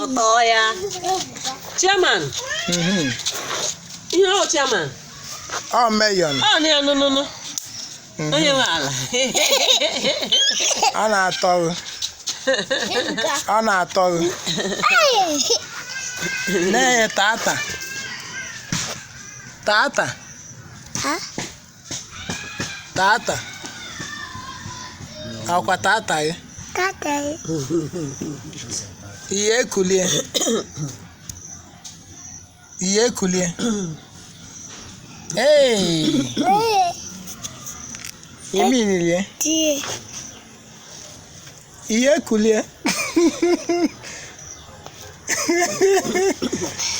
Oh yeah. Chairman. You know chairman. Oh Mayon. Oh no. Onye wala. Ana atọ. Ana atọ. Nee tata. Tata. Ha? Tata. Akwa tata ye. Tata. Iye kulie. Iye kulie. Hey. Yemi nilie. Tie. Iye kulie.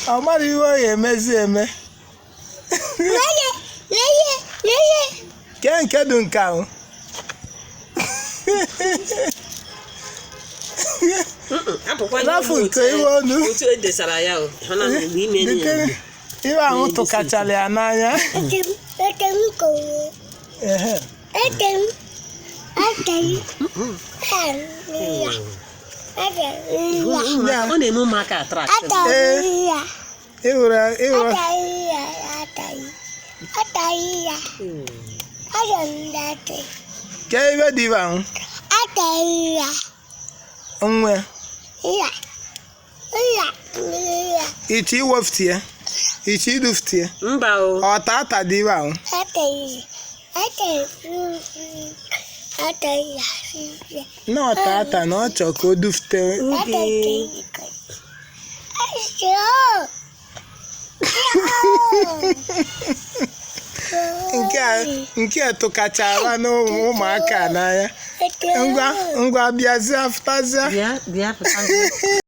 Amari wo ye mezi eme. Leye. Kenke dun ka o. Rafu nke iwe onu. Otu edesara ya o. Hana n'ime ni. Iwe ahụ tụkachara ya n'anya. Etem ko. Ehe. Etem. Ọ na-eme ụmụaka attract. Ịhụrụ. Ke iwe dị ibe ahụ? Nwe. Ichi iwoftie. Ichi iduftie. Mba o. Ọ tata dị ibe ahụ? Na ọ tata na ọ chọ ka o dufte. Nke a tụkachara n'ụmụaka n'anya. Ngwa bịazie afụtazịa. Bịa pụtazie.